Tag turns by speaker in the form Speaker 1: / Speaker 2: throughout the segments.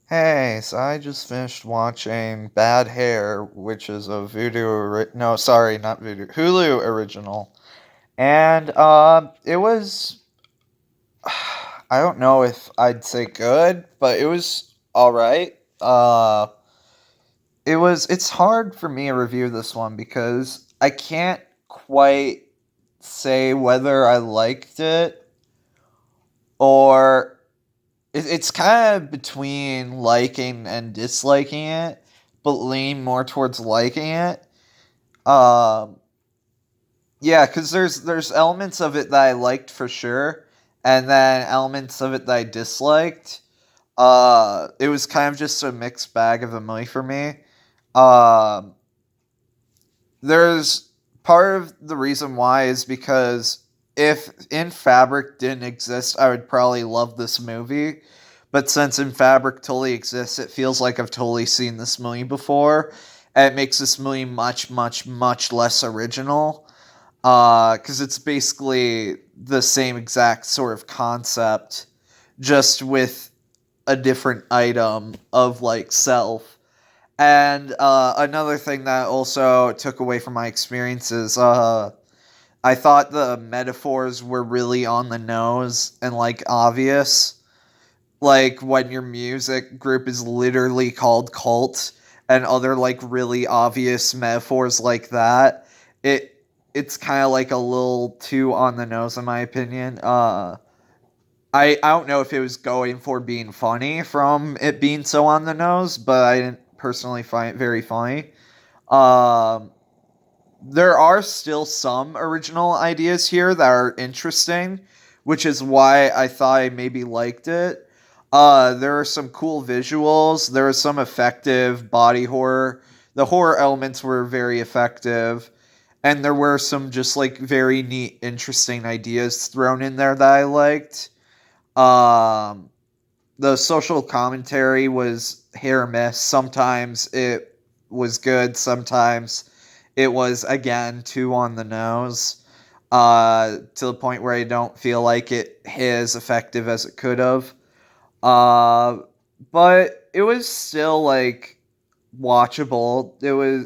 Speaker 1: Hey, so I just finished watching Bad Hair, which is a no, sorry, not Voodoo, Hulu original. And it was I don't know if I'd say good, but it was all right. It's hard for me to review this one because I can't quite say whether I liked it or it's kind of between liking and disliking it, but lean more towards liking it. Um, yeah, because there's elements of it that I liked for sure, and then elements of it that I disliked. It was kind of just a mixed bag of a movie for me. Um, there's part of the reason why is because if In Fabric didn't exist, I would probably love this movie. But since In Fabric totally exists, it feels like I've totally seen this movie before. And it makes this movie much, much, much less original. Because it's basically the same exact sort of concept, just with a different item of like self. And another thing that also took away from my experiences, I thought the metaphors were really on the nose and like obvious. Like when your music group is literally called Cult and other like really obvious metaphors like that. It's kind of like a little too on the nose in my opinion. I don't know if it was going for being funny from it being so on the nose, but I didn't personally find it very funny. Um, there are still some original ideas here that are interesting, which is why I thought I maybe liked it. There are some cool visuals. There was some effective body horror. The horror elements were very effective, and there were some just like very neat, interesting ideas thrown in there that I liked. Um, the social commentary was hit or miss. Sometimes it was good. Sometimes it was again too on the nose. To the point where I don't feel like it hit as effective as it could have. Uh, but it was still like watchable.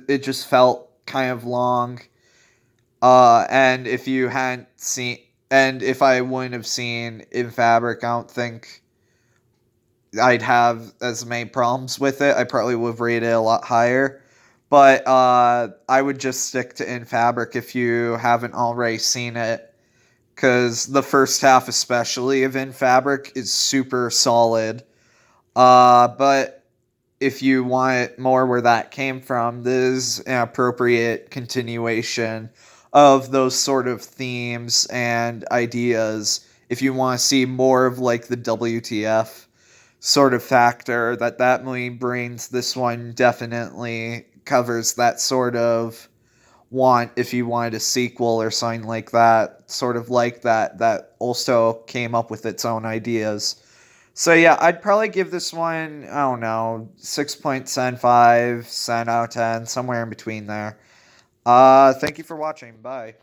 Speaker 1: It just felt kind of long. And if you hadn't seen and if I wouldn't have seen In Fabric, I don't think I'd have as many problems with it. I probably would have rated it a lot higher. But I would just stick to In Fabric if you haven't already seen it. Because the first half, especially of In Fabric, is super solid. But if you want more where that came from, this is an appropriate continuation of those sort of themes and ideas. If you want to see more of like the WTF sort of factor that movie brings, this one definitely covers that sort of want if you wanted a sequel or something like that also came up with its own ideas. So yeah, I'd probably give this one, I don't know, 6.75 cent out of 10, somewhere in between there. Thank you for watching. Bye.